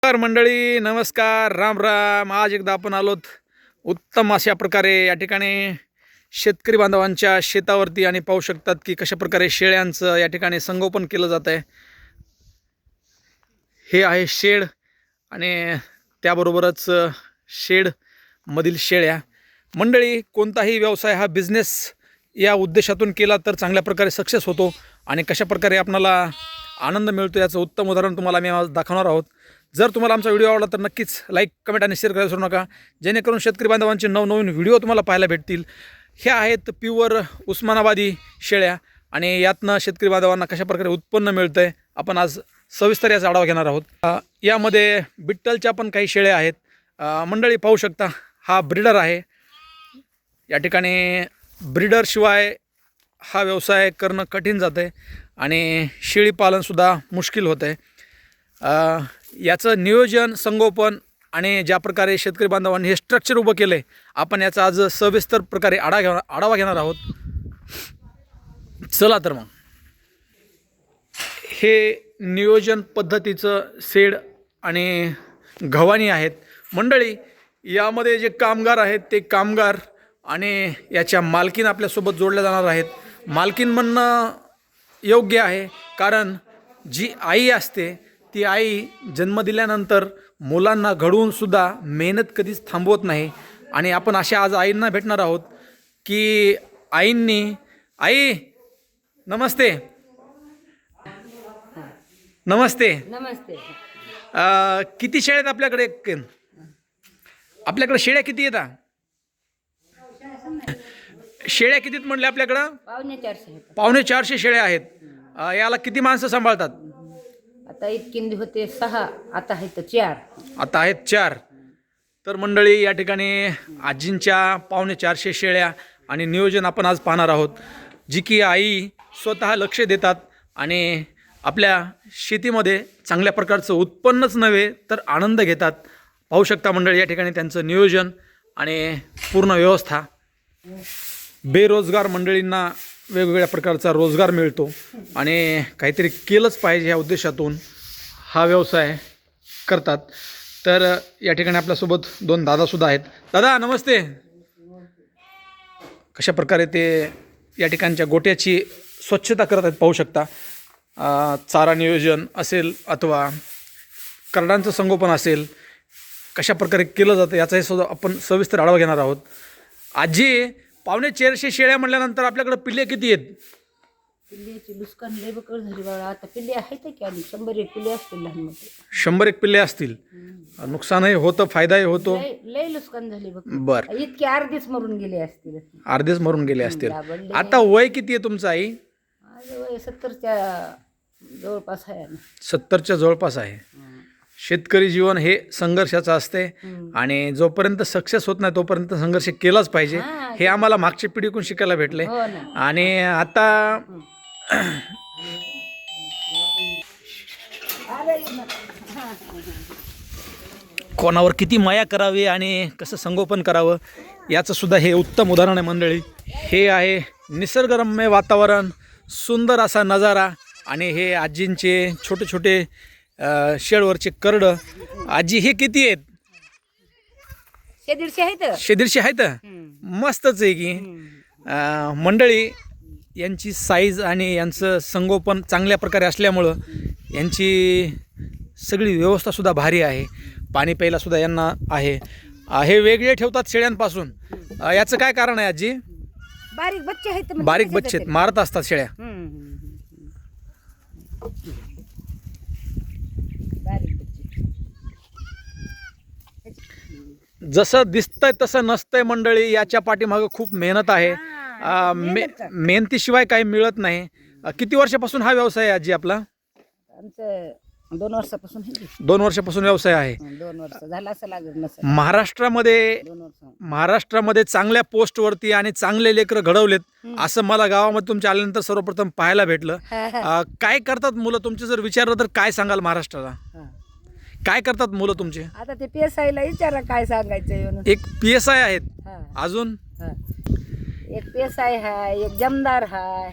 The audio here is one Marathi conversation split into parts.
नमस्कार मंडळी, नमस्कार, राम राम. आज एकदा आपण आलोत उत्तम अशा प्रकारे या ठिकाणी शेतकरी बांधवांच्या शेतावरती आणि पाहू शकतात की कशा प्रकारे शेळ्यांचं या ठिकाणी संगोपन केलं जात आहे. हे आहे शेड आणि त्याबरोबरच शेड मधील शेळ्या. मंडळी, कोणताही व्यवसाय हा बिझनेस या उद्देशातून केला तर चांगल्या प्रकारे सक्सेस होतो आणि कशा प्रकारे आपल्याला आनंद मिळतो याचं उत्तम उदाहरण तुम्हाला मी आज दाखवणार आहोत. जर तुम्हाला आमचा व्हिडिओ आवडला तर नक्कीच लाईक, कमेंट आणि शेअर करायला विसरू नका, जेणेकरून शेतकरी बांधवांचे नवनवीन व्हिडिओ तुम्हाला पाहायला भेटतील. ह्या आहेत प्युअर उस्मानाबादी शेळ्या आणि यातनं शेतकरी बांधवांना कशा प्रकारे उत्पन्न मिळतं आहे आपण आज सविस्तर याचा आढावा घेणार आहोत. यामध्ये बिट्टलच्या पण काही शेळ्या आहेत. मंडळी पाहू शकता, हा ब्रीडर आहे. या ठिकाणी ब्रीडरशिवाय हा व्यवसाय करणं कठीण जातं आहे आणि शेळीपालनसुद्धा मुश्किल होतं आहे. याचं नियोजन, संगोपन आणि ज्या प्रकारे शेतकरी बांधवांनी हे स्ट्रक्चर उभं केलं आहे आपण याचा आज सविस्तर प्रकारे आढावा घेणार आहोत. चला तर मग, हे नियोजन पद्धतीचं शेड आणि गव्हाणी आहेत. मंडळी, यामध्ये जे कामगार आहेत ते कामगार आणि याच्या मालकीन आपल्यासोबत जोडल्या जाणार आहेत. मालकीन म्हणणं योग्य आहे, कारण जी आई असते ती आई जन्म दिल्यानंतर मुलांना घडवूनसुद्धा मेहनत कधीच थांबवत नाही. आणि आपण अशा आज आईंना भेटणार आहोत की आई नमस्ते. नमस्ते. नमस्ते. किती शेळ्या आहेत आपल्याकडे? आपल्याकडे शेळ्या किती येतात? शेळ्या कितीत म्हणले आपल्याकडं? 450 शेळ्या आहेत. याला किती माणसं सांभाळतात? आता इतकी होते 6, आता आहेत 4. तर मंडळी, या ठिकाणी आजींच्या 450 शेळ्या आणि नियोजन आपण आज पाहणार आहोत, जी की आई स्वतः लक्ष देतात आणि आपल्या शेतीमध्ये चांगल्या प्रकारचं उत्पन्नच नव्हे तर आनंद घेतात. पाहू शकता मंडळी, या ठिकाणी त्यांचं नियोजन आणि पूर्ण व्यवस्था. बेरोजगार मंडळींना वेगवेगळ्या प्रकारचा रोजगार मिळतो आणि काहीतरी केलंच पाहिजे ह्या उद्देशातून हा व्यवसाय करतात. तर या ठिकाणी आपल्यासोबत 2 दादासुद्धा आहेत. दादा नमस्ते. कशा प्रकारे ते या ठिकाणच्या गोट्याची स्वच्छता करत आहेत पाहू शकता. चारा नियोजन असेल अथवा करडांचं संगोपन असेल, कशा प्रकारे केलं जातं याचाही सुद्धा आपण सविस्तर आढावा घेणार आहोत. आजी, 450 शेळ्या म्हटल्यानंतर आपल्याकडे पिल्ले किती आहेत? पिल्ल्याची लुस्कान लय बकळ झाली बाळा. आता पिल्ले आहेत की आली 100 पिल्ले असतील लहान मोठे. 100 पिल्ले असतील. नुकसानही होतं, फायदाही होतो. लय लुस्कान झाली बघ. बर, इतके अर्धेच मरून गेले असतील. अर्धेच मरून गेले असतील. आता वय किती आहे तुमचं आई? माझं वय 70च्या जवळपास आहे ना. 70च्या जवळपास आहे. शेतकरी जीवन हे संघर्षाचं असते आणि जोपर्यंत सक्सेस होत नाही तोपर्यंत संघर्ष केलाच पाहिजे. हे आम्हाला मागच्या पिढीकडून शिकायला भेटले. आणि आता कोणावर किती माया करावी आणि कसं संगोपन करावं याचं सुद्धा हे उत्तम उदाहरण आहे मंडळी. हे आहे निसर्गरम्य वातावरण, सुंदर असा नजारा आणि हे आजींचे छोटे छोटे शेडवरचे करड. आजी, हे किती आहेत? 150 आहेत. मस्तच आहे की. मंडळी, यांची साईज आणि यांचं संगोपन चांगल्या प्रकारे असल्यामुळं यांची सगळी व्यवस्थासुद्धा भारी आहे. पाणी प्यायलासुद्धा यांना आहे. हे वेगळे ठेवतात शेळ्यांपासून. याचं काय कारण आहे आजी? बारीक बच्चे आहेत. बारीक बच्चे आहेत, मारत असतात शेळ्या. जसं दिसतंय तसं नसतंय मंडळी. याच्या पाठीमागं खूप मेहनत आहे. मेहनतीशिवाय काही मिळत नाही. किती वर्षापासून हा व्यवसाय आहे आजी आपला? आमचं 2 वर्षापासून. 2 वर्षापासून व्यवसाय आहे. 2 वर्ष झालं असं लागत नसेल. महाराष्ट्रामध्ये चांगल्या पोस्टवरती आणि चांगले लेकरं घडवलेत असं मला गावामध्ये तुमच्या आल्यानंतर सर्वप्रथम पाहायला भेटलं. काय करतात मुलं तुमचे जर विचारलं तर काय सांगाल महाराष्ट्राला? काय करतात मुलं तुमचे? आता ते PSIला विचारा काय सांगायचं. एक PSI आहेत. अजून एक PSI हाय, एक जमदार हाय,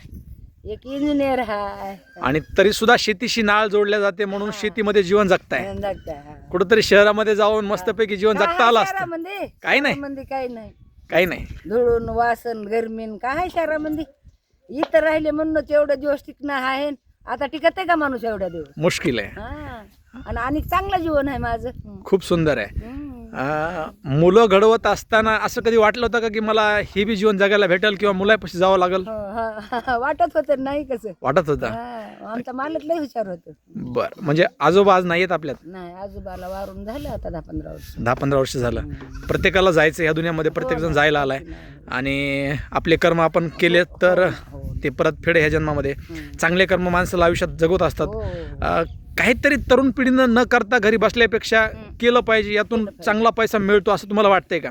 एक इंजिनियर हाय आणि तरी सुद्धा शेतीशी नाळ जोडल्या जाते म्हणून शेतीमध्ये जीवन जगताय. जगताय. कुठंतरी शहरामध्ये जाऊन मस्तपैकी जीवन जगता आलं असतं. शहरामध्ये काही नाही. शहरामध्ये काही नाही. काही नाही. धुळून वासन गरमीन काय शहरामध्ये इथं राहिले म्हणूनच एवढं दिवस टिकणं आहे. आता टिकत आहे का माणूस एवढ्या दिवस? मुश्किल आहे. हा. आणि चांगलं जीवन आहे माझं. खूप सुंदर आहे. हम्म. मुलं घडवत असताना असं कधी वाटलं होतं का की मला हे बी जीवन जगायला भेटेल किंवा मुलापाशी जावं लागेल? वाटत होतं नाही कसं. वाटत होतं. आमचा मालक लय हुशार होत. बरं, म्हणजे आजोबा आज नाही आहेत आपल्यात? नाही, आजोबाला वारून झालं आता 10-15 वर्ष. 10-15 वर्ष झालं. प्रत्येकाला जायचं ह्या दुनियामध्ये, प्रत्येक जण जायला आलाय आणि आपले कर्म आपण केले तर ते परत फेड ह्या जन्मामध्ये. चांगले कर्म माणसाला आयुष्यात जगवत असतात. काहीतरी तरुण पिढीनं न करता घरी बसल्यापेक्षा केलं पाहिजे, यातून चांगला पैसा मिळतो असं तुम्हाला वाटतंय का?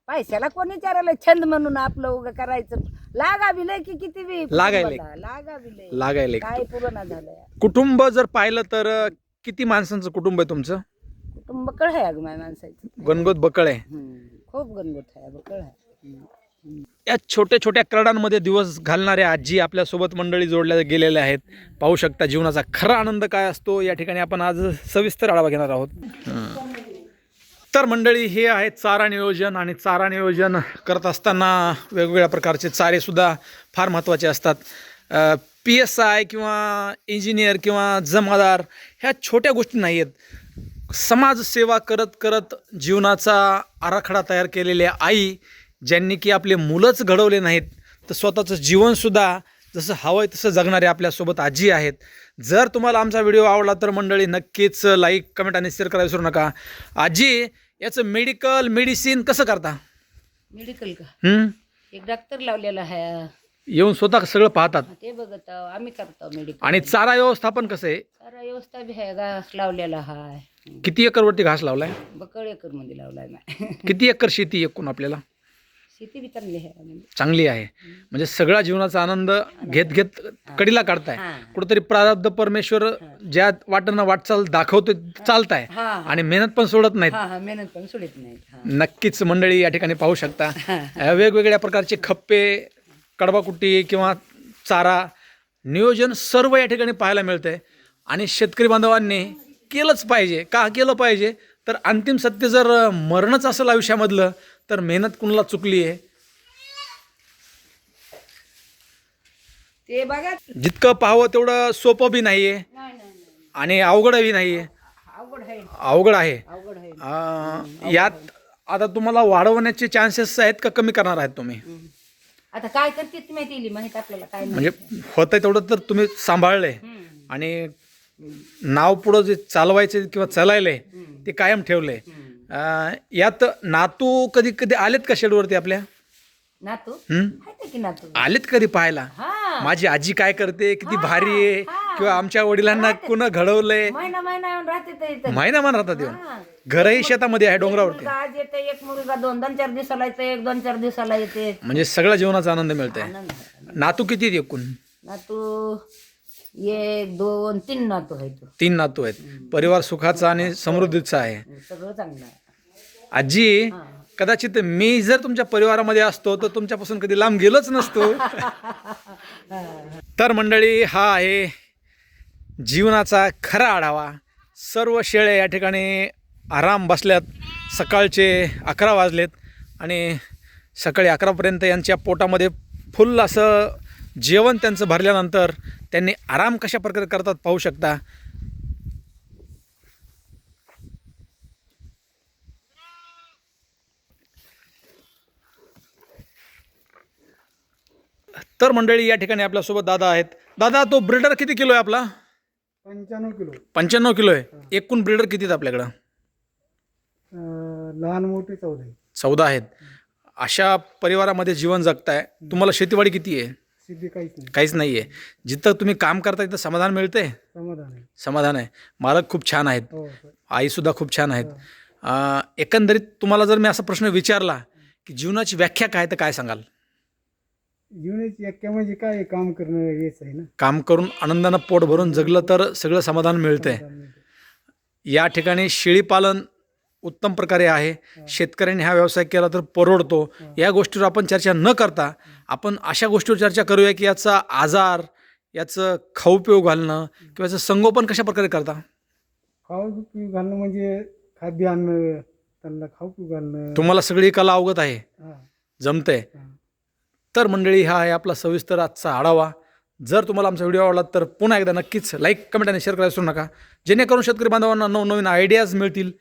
पैशाला कोणी विचारायला छंद म्हणून आपलं उगा करायचं. लागा बिलय की किती बी लागायले. लागा बिलय लागायले. काय पुराणा झालंय. कुटुंब जर पाहिलं तर किती माणसांचं कुटुंब आहे तुमचं? कुटुंब बकळ आहे अगं माझ्या माणसाचं. गणगोत बकळ आहे. खूप गणगोत आहे, बकळ आहे. या छोट्या छोट्या करडांमध्ये दिवस घालणाऱ्या आजी आपल्यासोबत मंडळी जोडल्या गेलेल्या आहेत. पाहू शकता जीवनाचा खरा आनंद काय असतो. या ठिकाणी आपण आज सविस्तर आढावा घेणार आहोत. तर मंडळी, हे आहे चारा नियोजन. आणि चारा नियोजन करत असताना वेगवेगळ्या प्रकारचे चारेसुद्धा फार महत्त्वाचे असतात. PSI किंवा इंजिनियर किंवा जमादार ह्या छोट्या गोष्टी नाही आहेत. समाजसेवा करत करत जीवनाचा आराखडा तयार केलेल्या आई, ज्यांनी की आपले मुलंच घडवले नाहीत तर स्वतःचं जीवनसुद्धा जसं हवं आहे तसं जगणारे आपल्यासोबत आजी आहेत. जर तुम्हाला आमचा व्हिडिओ आवडला तर मंडळी नक्कीच लाईक, कमेंट आणि शेअर करायला विसरू नका. आजी, याचं मेडिसिन कसं करता? मेडिकल का? एक डॉक्टर लावलेला आहे, येऊन स्वतः सगळं पाहतात ते बघत आम्ही करतो मेडिकल. आणि चारा व्यवस्थापन कसं आहे? सारा व्यवस्था बी आहे, घास लावलेला आहे. किती एकरवरती घास लावलाय? बकळ एकर मध्ये लावलाय नाही. किती एकर शेती एकूण आपल्याला? शेती बी चांगली आहे. चांगली आहे. म्हणजे सगळा जीवनाचा आनंद घेत घेत कडीला काढताय. कुठेतरी प्रारब्ध परमेश्वर ज्या वाटेनं वाटचाल दाखवतो चालताय आणि मेहनत पण सोडत नाहीत. मेहनत पण सोडत नाही. नक्कीच मंडळी या ठिकाणी पाहू शकता वेगवेगळ्या प्रकारचे खप्पे, कडबाकुट्टी किंवा चारा नियोजन सर्व या ठिकाणी पाहायला मिळतंय. आणि शेतकरी बांधवांनी केलंच पाहिजे. का केलं पाहिजे? तर अंतिम सत्य जर मरणच असेल आयुष्यामधलं तर मेहनत कुणाला चुकली आहे? ते बघा, जितकं पाहावं तेवढं सोपं बी नाही आहे आणि अवघडही नाही आहे. अवघड आहे. यात आता तुम्हाला वाढवण्याचे चान्सेस आहेत का कमी करणार आहेत तुम्ही? आता काय करते माहिती आपल्याला काय म्हणजे होतंय तेवढं तर तुम्ही सांभाळलंय आणि नाव पुढं जे चालवायचे किंवा चालायले ते कायम ठेवले. यात नातू कधी कधी आलेत का शेडवरती आपल्या? नातू की नातू आलेत कधी पाहायला? माझी आजी काय करते, किती भारी आहे, किंवा आमच्या वडिलांना कुणा घडवलंय? महिना येऊन राहते. महिना राहतात येऊन. घरही शेतामध्ये आहे, डोंगरावरती. आज येते एक मुलगा 2-4 दिवसाला येते, 1-2-4 दिवसाला येते. म्हणजे सगळ्या जीवनाचा आनंद मिळतोय. नातू किती आहेत एकूण? नातू 1-2-3 नातू आहेत. 3 नातू आहेत. परिवार सुखाचा आणि समृद्धीचा आहे. सगळं चांगलं आहे. आजी, कदाचित मी जर तुमच्या परिवारामध्ये असतो तर तुमच्यापासून कधी लांब गेलोच नसतो. तर मंडळी, हा आहे जीवनाचा खरा आढावा. सर्व शेळे या ठिकाणी आराम बसल्यात. सकाळचे 11 वाजलेत आणि सकाळी 11पर्यंत यांच्या पोटामध्ये फुल असं जेवण त्यांचं भरल्यानंतर त्यांनी आराम कशा प्रकारे करतात पाहू शकता. तर मंडळी, या ठिकाणी आपल्यासोबत दादा आहेत. दादा, तो ब्रीडर किती किलो आहे आपला? 95 किलो. 95 किलो आहे. एकूण ब्रीडर किती आहेत आपल्याकडं? लहान मोठी 14 आहे. 14 आहेत. अशा परिवारामध्ये जीवन जगताय. तुम्हाला शेतीवाडी किती आहे? सिद्धी काहीच नाही. काहीच नाही आहे. जिथं तुम्ही काम करताय तिथं समाधान मिळते? समाधान आहे. समाधान आहे. मालक खूप छान आहेत. हो. आईसुद्धा खूप छान आहेत. एकंदरीत तुम्हाला जर मी असा प्रश्न विचारला की जीवनाची व्याख्या काय, तर काय सांगाल? जीवनाची व्याख्या म्हणजे काय? काम करणं हेच आहे ना. काम करून आनंदानं पोट भरून जगलं तर सगळं समाधान मिळतंय. या ठिकाणी शेळीपालन उत्तम प्रकारे आहे. शेतकऱ्यांनी हा व्यवसाय केला तर परवडतो. या गोष्टीवर आपण चर्चा न करता आपण अशा गोष्टीवर चर्चा करूया की याचा आजार, याचं खाऊ पिऊ घालणं किंवा याचं संगोपन कशा प्रकारे करता? खाऊ पिऊ घालणं म्हणजे खाद्य आणणं, त्यांना खाऊ पिऊ घालणं. तुम्हाला सगळी कला अवगत आहे, हा, जमतंय. हा. तर मंडळी, हा आहे आपला सविस्तर आजचा आढावा. जर तुम्हाला आमचा व्हिडिओ आवडला तर पुन्हा एकदा नक्कीच लाईक, कमेंट आणि शेअर करायला विसरू नका, जेणेकरून शेतकरी बांधवांना नवनवीन आयडियाज मिळतील.